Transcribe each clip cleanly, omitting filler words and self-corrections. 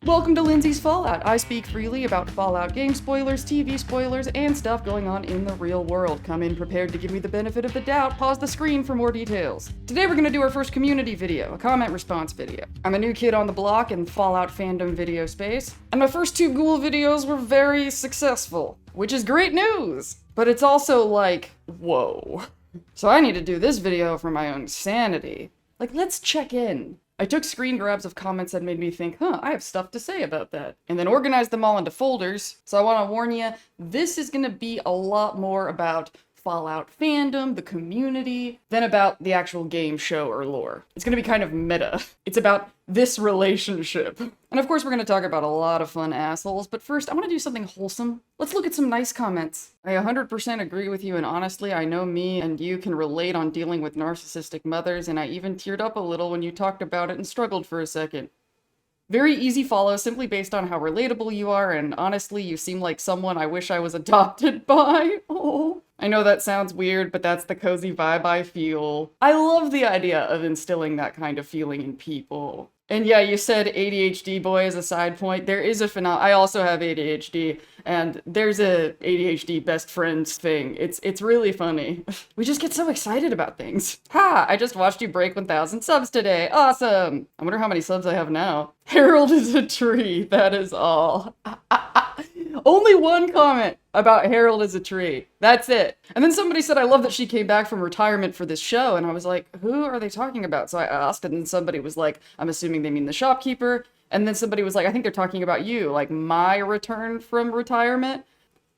Welcome to Lindsay's Fallout. I speak freely about Fallout game spoilers, TV spoilers, and stuff going on in the real world. Come in prepared to give me the benefit of the doubt, pause the screen for more details. Today we're gonna do our first community video, a comment response video. I'm a new kid on the block in Fallout fandom video space, and my first two Ghoul videos were very successful, which is great news! But it's also like, whoa. So I need to do this video for my own sanity. Like, let's check in. I took screen grabs of comments that made me think, I have stuff to say about that. And then organized them all into folders. So I want to warn you, this is going to be a lot more about Fallout fandom, the community, than about the actual game, show, or lore. It's going to be kind of meta. It's about this relationship. And of course we're going to talk about a lot of fun assholes, but first I want to do something wholesome. Let's look at some nice comments. I 100% agree with you, and honestly, I know me and you can relate on dealing with narcissistic mothers, and I even teared up a little when you talked about it and struggled for a second. Very easy follow, simply based on how relatable you are, and honestly, you seem like someone I wish I was adopted by. Oh. I know that sounds weird, but that's the cozy vibe I feel. I love the idea of instilling that kind of feeling in people. And yeah, you said ADHD boy as a side point. There is a I also have ADHD, and there's a ADHD best friends thing. It's really funny. We just get so excited about things. Ha! I just watched you break 1,000 subs today. Awesome! I wonder how many subs I have now. Harold is a tree. That is all. Only one comment about Harold is a tree. That's it. And then somebody said, I love that she came back from retirement for this show. And I was like, who are they talking about? So I asked, and then somebody was like, I'm assuming they mean the shopkeeper. And then somebody was like, I think they're talking about you, like my return from retirement.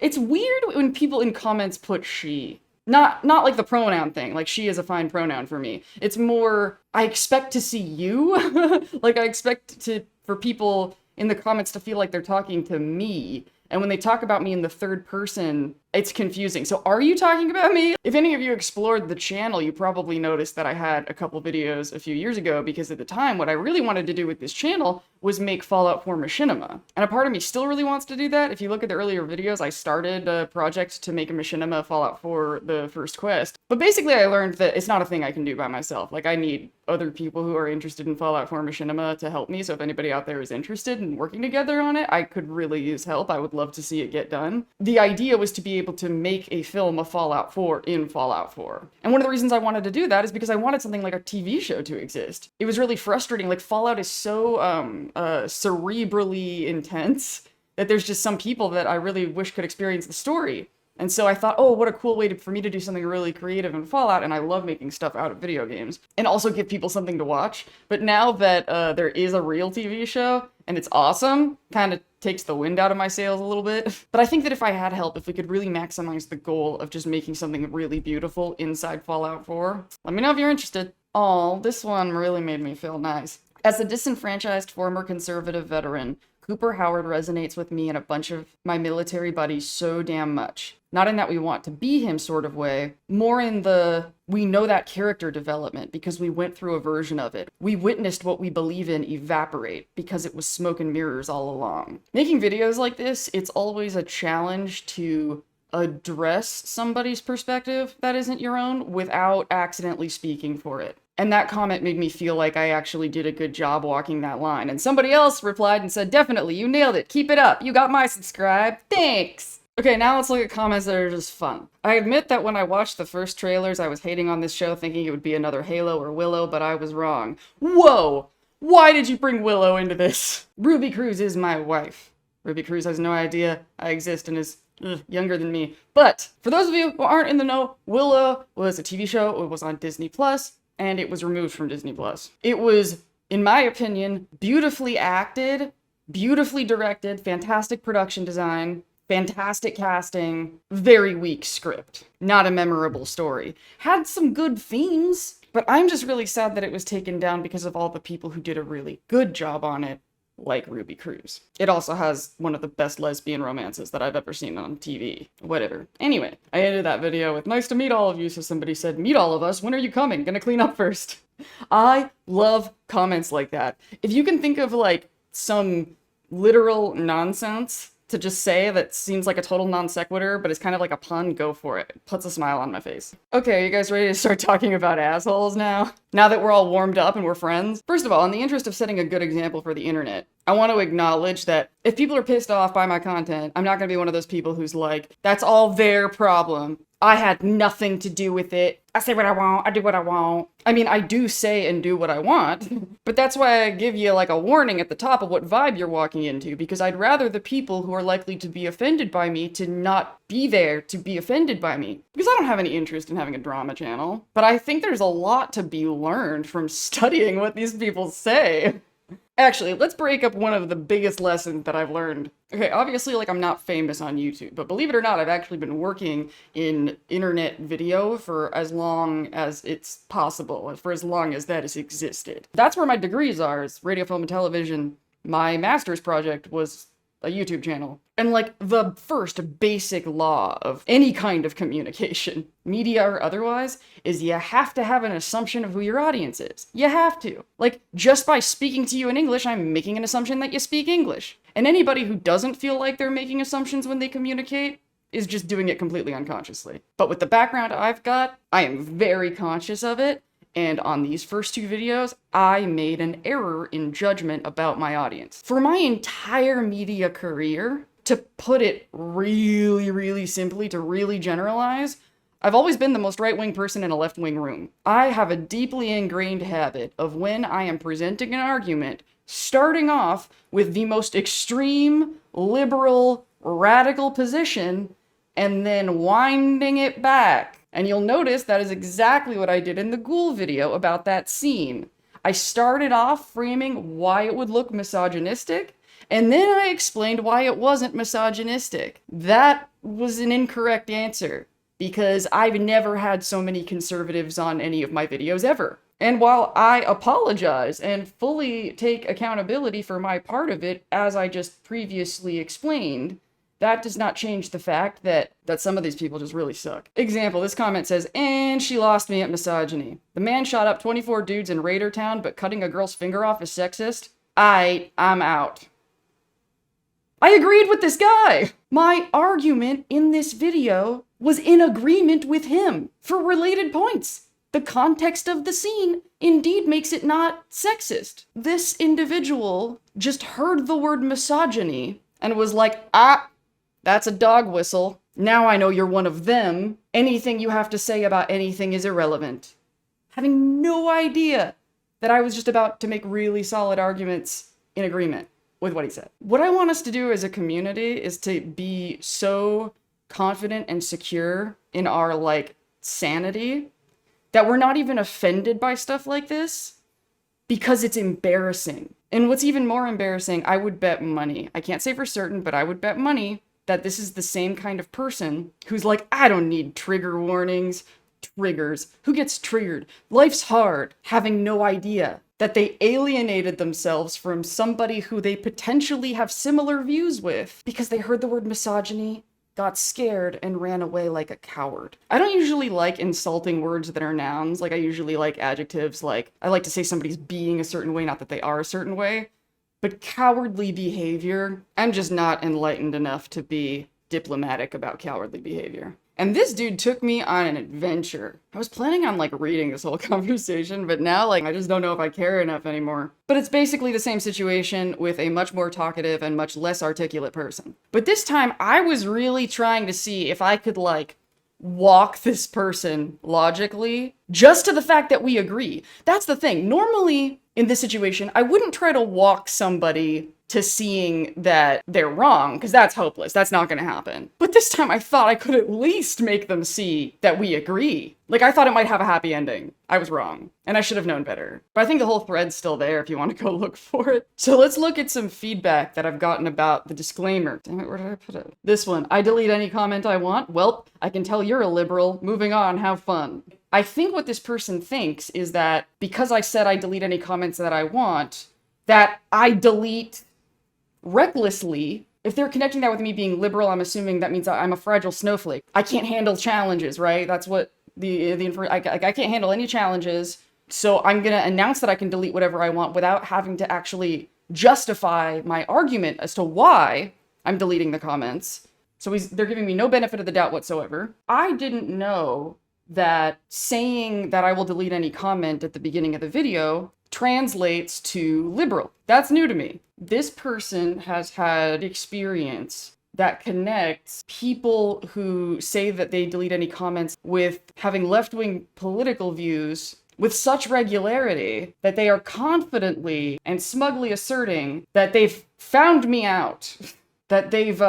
It's weird when people in comments put she. Not like the pronoun thing, like she is a fine pronoun for me. It's more, I expect to see you. Like I expect for people in the comments to feel like they're talking to me. And when they talk about me in the third person, it's confusing. So are you talking about me? If any of you explored the channel, you probably noticed that I had a couple videos a few years ago, because at the time, what I really wanted to do with this channel was make Fallout 4 machinima. And a part of me still really wants to do that. If you look at the earlier videos, I started a project to make a machinima Fallout 4 the first quest. But basically I learned that it's not a thing I can do by myself. Like I need other people who are interested in Fallout 4 machinima to help me. So if anybody out there is interested in working together on it, I could really use help. I would love to see it get done. The idea was to be able to make a film of Fallout 4 in Fallout 4. And one of the reasons I wanted to do that is because I wanted something like a TV show to exist. It was really frustrating. Like Fallout is so cerebrally intense that there's just some people that I really wish could experience the story. And so I thought, oh, what a cool way for me to do something really creative in Fallout, and I love making stuff out of video games, and also give people something to watch. But now that there is a real TV show, and it's awesome, kind of takes the wind out of my sails a little bit. But I think that if I had help, if we could really maximize the goal of just making something really beautiful inside Fallout 4, let me know if you're interested. Oh, this one really made me feel nice. As a disenfranchised former conservative veteran, Cooper Howard resonates with me and a bunch of my military buddies so damn much. Not in that we want to be him sort of way, more in the we know that character development because we went through a version of it. We witnessed what we believe in evaporate because it was smoke and mirrors all along. Making videos like this, it's always a challenge to address somebody's perspective that isn't your own without accidentally speaking for it. And that comment made me feel like I actually did a good job walking that line. And somebody else replied and said, definitely, you nailed it. Keep it up. You got my subscribe. Thanks. Okay, now let's look at comments that are just fun. I admit that when I watched the first trailers, I was hating on this show thinking it would be another Halo or Willow, but I was wrong. Whoa! Why did you bring Willow into this? Ruby Cruz is my wife. Ruby Cruz has no idea I exist and is younger than me. But for those of you who aren't in the know, Willow was a TV show. It was on Disney Plus, and it was removed from Disney Plus. It was, in my opinion, beautifully acted, beautifully directed, fantastic production design, fantastic casting, very weak script. Not a memorable story. Had some good themes, but I'm just really sad that it was taken down because of all the people who did a really good job on it, like Ruby Cruz. It also has one of the best lesbian romances that I've ever seen on TV. Whatever. Anyway, I ended that video with nice to meet all of you, so somebody said, meet all of us, when are you coming? Gonna clean up first. I love comments like that. If you can think of like some literal nonsense to just say that seems like a total non sequitur, but it's kind of like a pun, go for it. It puts a smile on my face. Okay, you guys ready to start talking about assholes now? Now that we're all warmed up and we're friends? First of all, in the interest of setting a good example for the internet, I want to acknowledge that if people are pissed off by my content, I'm not going to be one of those people who's like, that's all their problem. I had nothing to do with it. I say what I want. I do what I want. I mean, I do say and do what I want, but that's why I give you like a warning at the top of what vibe you're walking into, because I'd rather the people who are likely to be offended by me to not be there to be offended by me, because I don't have any interest in having a drama channel. But I think there's a lot to be learned from studying what these people say. Actually, let's break up one of the biggest lessons that I've learned. Okay, obviously, like, I'm not famous on YouTube, but believe it or not, I've actually been working in internet video for as long as it's possible, for as long as that has existed. That's where my degrees are, is radio, film, and television. My master's project was a YouTube channel. And like the first basic law of any kind of communication, media or otherwise, is you have to have an assumption of who your audience is. You have to. Like, just by speaking to you in English, I'm making an assumption that you speak English. And anybody who doesn't feel like they're making assumptions when they communicate is just doing it completely unconsciously. But with the background I've got, I am very conscious of it. And on these first two videos, I made an error in judgment about my audience. For my entire media career, to put it really, really simply, to really generalize, I've always been the most right-wing person in a left-wing room. I have a deeply ingrained habit of when I am presenting an argument, starting off with the most extreme, liberal, radical position, and then winding it back. And you'll notice that is exactly what I did in the Ghoul video about that scene. I started off framing why it would look misogynistic, and then I explained why it wasn't misogynistic. That was an incorrect answer, because I've never had so many conservatives on any of my videos ever. And while I apologize and fully take accountability for my part of it, as I just previously explained, that does not change the fact that some of these people just really suck. Example, this comment says, and she lost me at misogyny. The man shot up 24 dudes in Raider Town, but cutting a girl's finger off is sexist? I'm out. I agreed with this guy! My argument in this video was in agreement with him for related points. The context of the scene indeed makes it not sexist. This individual just heard the word misogyny and was like, that's a dog whistle. Now I know you're one of them. Anything you have to say about anything is irrelevant. Having no idea that I was just about to make really solid arguments in agreement with what he said. What I want us to do as a community is to be so confident and secure in our, like, sanity that we're not even offended by stuff like this because it's embarrassing. And what's even more embarrassing, I would bet money. I can't say for certain, but I would bet money that this is the same kind of person who's like, I don't need trigger warnings. Triggers. Who gets triggered? Life's hard. Having no idea that they alienated themselves from somebody who they potentially have similar views with because they heard the word misogyny, got scared, and ran away like a coward. I don't usually like insulting words that are nouns. Like, I usually like adjectives. Like, I like to say somebody's being a certain way, not that they are a certain way. But cowardly behavior, I'm just not enlightened enough to be diplomatic about cowardly behavior. And this dude took me on an adventure. I was planning on, like, reading this whole conversation, but now, like, I just don't know if I care enough anymore. But it's basically the same situation with a much more talkative and much less articulate person. But this time, I was really trying to see if I could, like, walk this person logically just to the fact that we agree. That's the thing. Normally, in this situation, I wouldn't try to walk somebody to seeing that they're wrong, because that's hopeless. That's not going to happen. But this time I thought I could at least make them see that we agree. Like, I thought it might have a happy ending. I was wrong, and I should have known better. But I think the whole thread's still there if you want to go look for it. So let's look at some feedback that I've gotten about the disclaimer. Damn it, where did I put it? This one. I delete any comment I want. Welp, I can tell you're a liberal. Moving on, have fun. I think what this person thinks is that because I said I delete any comments that I want, that I delete recklessly. If they're connecting that with me being liberal, I'm assuming that means I'm a fragile snowflake. I can't handle challenges, right? That's what I can't handle any challenges. So I'm going to announce that I can delete whatever I want without having to actually justify my argument as to why I'm deleting the comments. So they're giving me no benefit of the doubt whatsoever. I didn't know that saying that I will delete any comment at the beginning of the video translates to liberal. That's new to me. This person has had experience that connects people who say that they delete any comments with having left-wing political views with such regularity that they are confidently and smugly asserting that they've found me out, that they've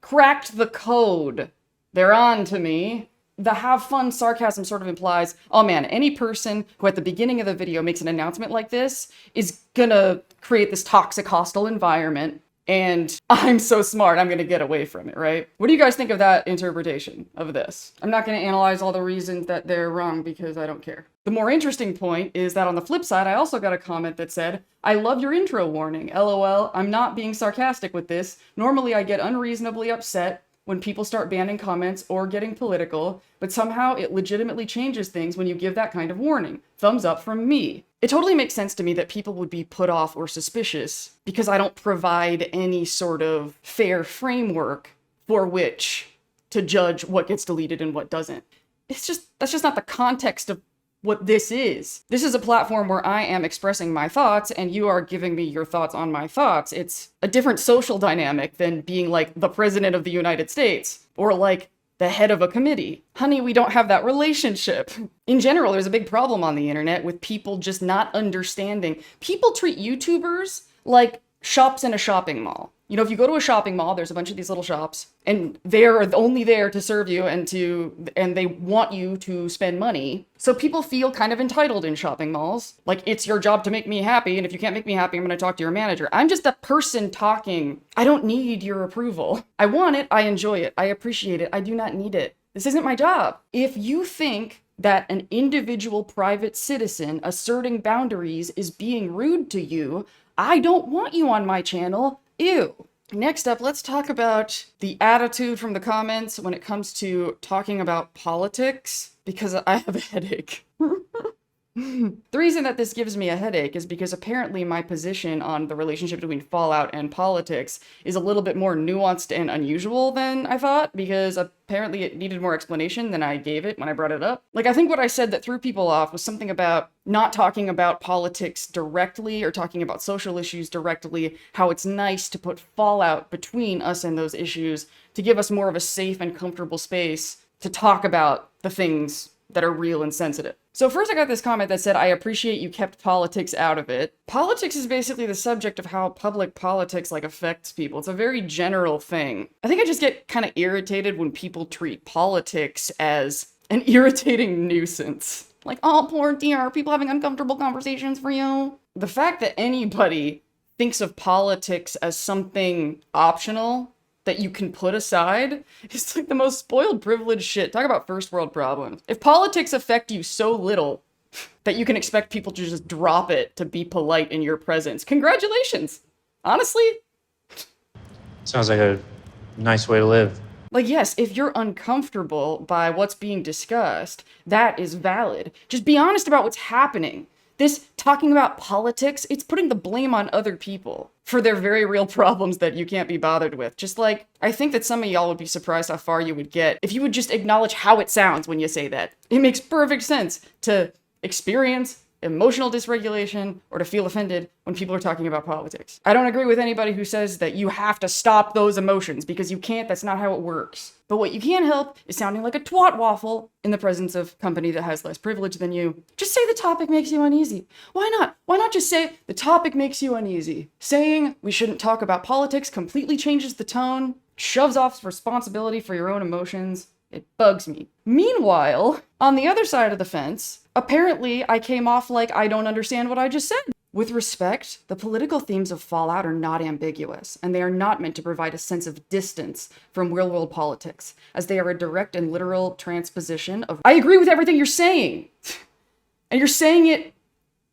cracked the code. They're on to me. The have fun sarcasm sort of implies, oh man, any person who at the beginning of the video makes an announcement like this is gonna create this toxic, hostile environment, and I'm so smart, I'm gonna get away from it, right? What do you guys think of that interpretation of this? I'm not gonna analyze all the reasons that they're wrong because I don't care. The more interesting point is that on the flip side, I also got a comment that said, I love your intro warning. LOL, I'm not being sarcastic with this. Normally I get unreasonably upset when people start banning comments or getting political, but somehow it legitimately changes things when you give that kind of warning. Thumbs up from me. It totally makes sense to me that people would be put off or suspicious because I don't provide any sort of fair framework for which to judge what gets deleted and what doesn't. That's just not the context of what this is. This is a platform where I am expressing my thoughts and you are giving me your thoughts on my thoughts. It's a different social dynamic than being like the president of the United States or like the head of a committee. Honey, we don't have that relationship. In general, there's a big problem on the internet with people just not understanding. People treat YouTubers like shops in a shopping mall. You know, if you go to a shopping mall, there's a bunch of these little shops and they're only there to serve you and they want you to spend money. So people feel kind of entitled in shopping malls. Like, it's your job to make me happy. And if you can't make me happy, I'm going to talk to your manager. I'm just a person talking. I don't need your approval. I want it. I enjoy it. I appreciate it. I do not need it. This isn't my job. If you think that an individual private citizen asserting boundaries is being rude to you, I don't want you on my channel. Ew. Next up, let's talk about the attitude from the comments when it comes to talking about politics, because I have a headache. The reason that this gives me a headache is because apparently my position on the relationship between Fallout and politics is a little bit more nuanced and unusual than I thought, because apparently it needed more explanation than I gave it when I brought it up. Like, I think what I said that threw people off was something about not talking about politics directly or talking about social issues directly, how it's nice to put Fallout between us and those issues to give us more of a safe and comfortable space to talk about the things that are real and sensitive. So first I got this comment that said, I appreciate you kept politics out of it. Politics is basically the subject of how public politics affects people. It's a very general thing. I think I just get kind of irritated when people treat politics as an irritating nuisance. Like, oh, poor dear, are people having uncomfortable conversations for you? The fact that anybody thinks of politics as something optional that you can put aside is like the most spoiled privileged shit. Talk about first world problems. If politics affect you so little that you can expect people to just drop it to be polite in your presence, congratulations. Honestly. Sounds like a nice way to live. Like, yes, if you're uncomfortable by what's being discussed, that is valid. Just be honest about what's happening. This talking about politics, it's putting the blame on other people for their very real problems that you can't be bothered with. Just like, I think that some of y'all would be surprised how far you would get if you would just acknowledge how it sounds when you say that. It makes perfect sense to experience emotional dysregulation or to feel offended when people are talking about politics. I don't agree with anybody who says that you have to stop those emotions, because you can't. That's not how it works. But what you can help is sounding like a twat waffle in the presence of company that has less privilege than you. Just say the topic makes you uneasy. Why not? Why not just say the topic makes you uneasy? Saying we shouldn't talk about politics completely changes the tone, shoves off responsibility for your own emotions. It bugs me. Meanwhile, on the other side of the fence, apparently I came off like I don't understand what I just said. With respect, the political themes of Fallout are not ambiguous, and they are not meant to provide a sense of distance from real-world politics, as they are a direct and literal transposition of I agree with everything you're saying! And you're saying it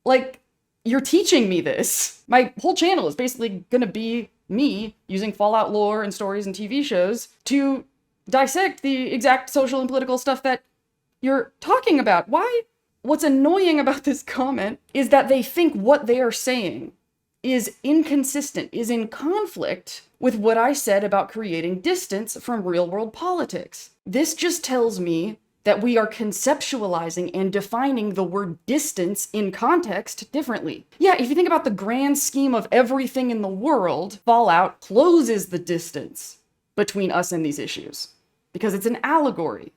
like you're teaching me this. My whole channel is basically gonna be me using Fallout lore and stories and TV shows to dissect the exact social and political stuff that you're talking about. Why? What's annoying about this comment is that they think what they are saying is inconsistent, is in conflict with what I said about creating distance from real-world politics. This just tells me that we are conceptualizing and defining the word distance in context differently. Yeah, if you think about the grand scheme of everything in the world, Fallout closes the distance between us and these issues, because it's an allegory.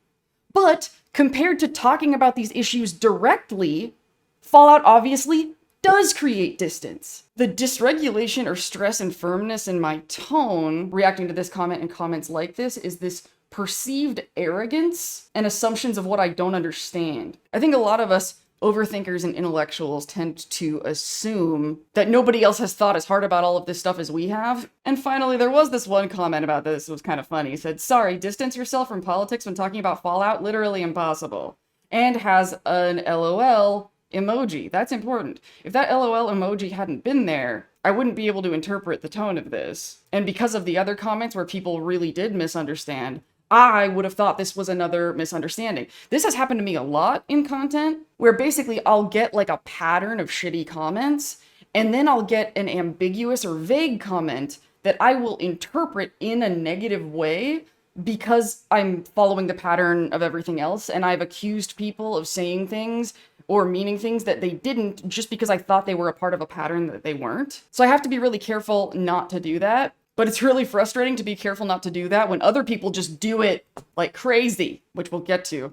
But compared to talking about these issues directly, Fallout obviously does create distance. The dysregulation or stress and firmness in my tone reacting to this comment and comments like this is this perceived arrogance and assumptions of what I don't understand. I think a lot of us overthinkers and intellectuals tend to assume that nobody else has thought as hard about all of this stuff as we have. And finally, there was this one comment about this. It was kind of funny. He said, sorry, distance yourself from politics when talking about Fallout, literally impossible. And has an LOL emoji. That's important. If that LOL emoji hadn't been there, I wouldn't be able to interpret the tone of this. And because of the other comments where people really did misunderstand, I would have thought this was another misunderstanding. This has happened to me a lot in content, where basically I'll get like a pattern of shitty comments, and then I'll get an ambiguous or vague comment that I will interpret in a negative way because I'm following the pattern of everything else, and I've accused people of saying things or meaning things that they didn't just because I thought they were a part of a pattern that they weren't. So I have to be really careful not to do that. But it's really frustrating to be careful not to do that when other people just do it like crazy, which we'll get to.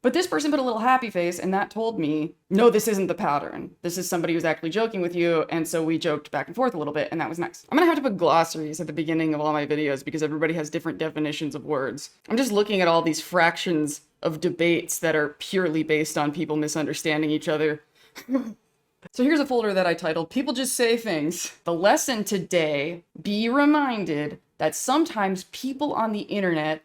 But this person put a little happy face, and that told me, no, this isn't the pattern. This is somebody who's actually joking with you, and so we joked back and forth a little bit, and that was nice. I'm gonna have to put glossaries at the beginning of all my videos because everybody has different definitions of words. I'm just looking at all these fractions of debates that are purely based on people misunderstanding each other. So here's a folder that I titled, People Just Say Things. The lesson today, be reminded that sometimes people on the internet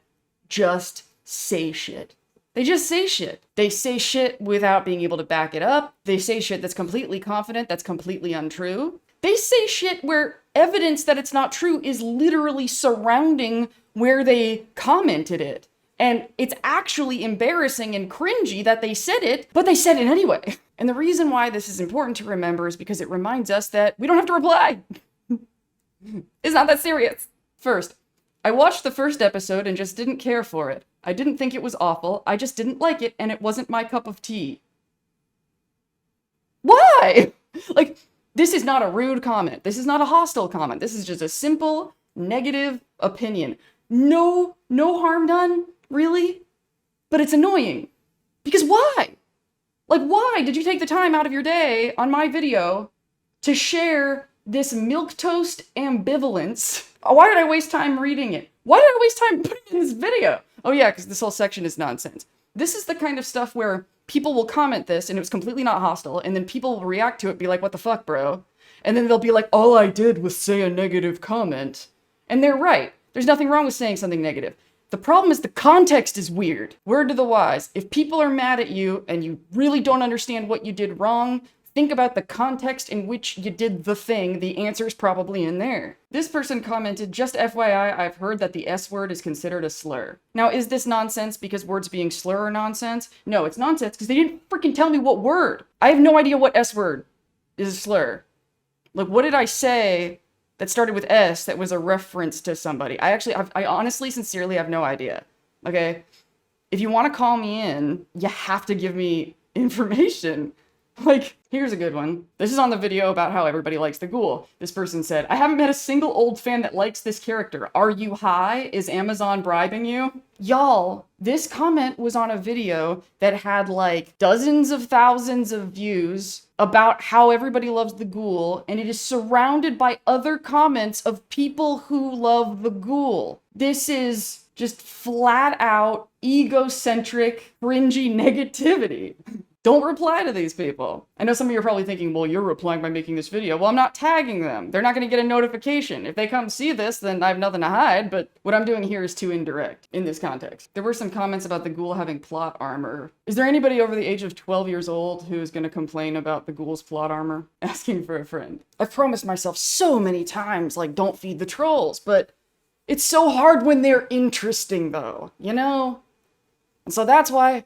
just say shit. They just say shit. They say shit without being able to back it up. They say shit that's completely confident, that's completely untrue. They say shit where evidence that it's not true is literally surrounding where they commented it. And it's actually embarrassing and cringy that they said it, but they said it anyway. And the reason why this is important to remember is because it reminds us that we don't have to reply. It's not that serious. First, I watched the first episode and just didn't care for it. I didn't think it was awful. I just didn't like it, and it wasn't my cup of tea. Why? Like, this is not a rude comment. This is not a hostile comment. This is just a simple, negative opinion. No harm done, really? But it's annoying. Because why? Like, why did you take the time out of your day on my video to share this milquetoast ambivalence? Why did I waste time reading it? Why did I waste time putting it in this video? Oh yeah, because this whole section is nonsense. This is the kind of stuff where people will comment this and it was completely not hostile, and then people will react to it, be like, what the fuck, bro? And then they'll be like, all I did was say a negative comment. And they're right. There's nothing wrong with saying something negative. The problem is the context is weird. Word to the wise. If people are mad at you and you really don't understand what you did wrong, think about the context in which you did the thing. The answer's probably in there. This person commented, just FYI, I've heard that the S word is considered a slur. Now, is this nonsense because words being slur are nonsense? No, it's nonsense because they didn't freaking tell me what word. I have no idea what S word is a slur. Like, what did I say that started with S that was a reference to somebody? I honestly, sincerely have no idea. Okay? If you want to call me in, you have to give me information. Like, here's a good one. This is on the video about how everybody likes the Ghoul. This person said, I haven't met a single old fan that likes this character. Are you high? Is Amazon bribing you? Y'all, this comment was on a video that had like dozens of thousands of views about how everybody loves the Ghoul, and it is surrounded by other comments of people who love the Ghoul. This is just flat out egocentric, cringy negativity. Don't reply to these people. I know some of you are probably thinking, well, you're replying by making this video. Well, I'm not tagging them. They're not going to get a notification. If they come see this, then I have nothing to hide, but what I'm doing here is too indirect in this context. There were some comments about the Ghoul having plot armor. Is there anybody over the age of 12 years old who is going to complain about the Ghoul's plot armor? Asking for a friend. I've promised myself so many times, like, don't feed the trolls, but it's so hard when they're interesting, though, you know? And so that's why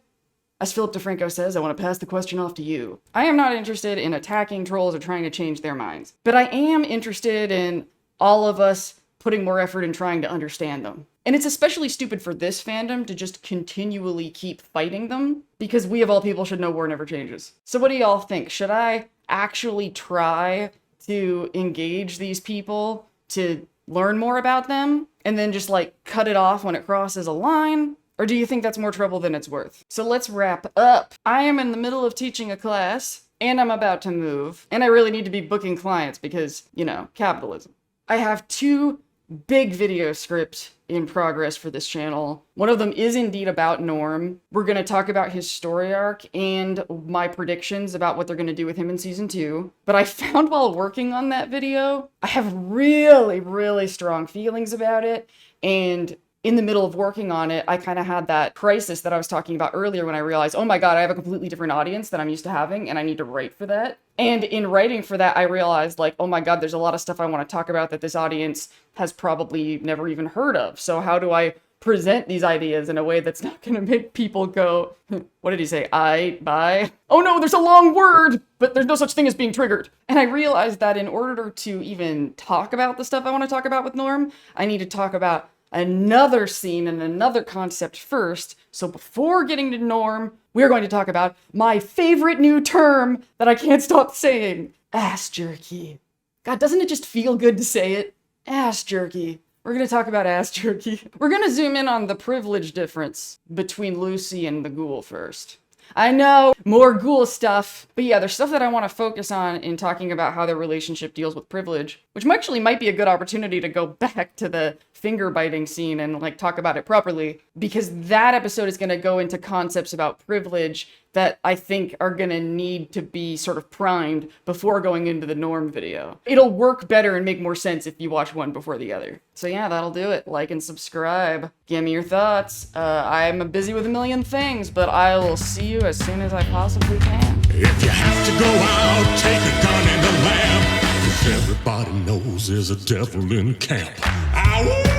As Philip DeFranco says, I want to pass the question off to you. I am not interested in attacking trolls or trying to change their minds, but I am interested in all of us putting more effort in trying to understand them. And it's especially stupid for this fandom to just continually keep fighting them, because we of all people should know war never changes. So what do y'all think? Should I actually try to engage these people to learn more about them and then just like cut it off when it crosses a line? Or do you think that's more trouble than it's worth? So let's wrap up. I am in the middle of teaching a class, and I'm about to move, and I really need to be booking clients because, you know, capitalism. I have 2 big video scripts in progress for this channel. One of them is indeed about Norm. We're going to talk about his story arc and my predictions about what they're going to do with him in season 2. But I found while working on that video, I have really, really strong feelings about it, and in the middle of working on it, I kind of had that crisis that I was talking about earlier when I realized, oh my god, I have a completely different audience than I'm used to having, and I need to write for that. And in writing for that, I realized, like, oh my god, there's a lot of stuff I want to talk about that this audience has probably never even heard of. So how do I present these ideas in a way that's not going to make people go, what did he say? Bye? Oh no, there's a long word, but there's no such thing as being triggered. And I realized that in order to even talk about the stuff I want to talk about with Norm, I need to talk about another scene and another concept first. So before getting to Norm, we're going to talk about my favorite new term that I can't stop saying. Ass jerky. God, doesn't it just feel good to say it? Ass jerky. We're going to talk about ass jerky. We're going to zoom in on the privilege difference between Lucy and the Ghoul first. I know, more Ghoul stuff, but yeah, there's stuff that I want to focus on in talking about how their relationship deals with privilege, which actually might be a good opportunity to go back to the finger biting scene and like talk about it properly, because that episode is going to go into concepts about privilege that I think are going to need to be sort of primed before going into the Norm video. It'll work better and make more sense if you watch one before the other. So yeah, that'll do it. Like and subscribe. Give me your thoughts. I'm busy with a million things, but I will see you as soon as I possibly can. If you have to go out, take a gun and a lamp. 'Cause everybody knows there's a devil in camp. Ow!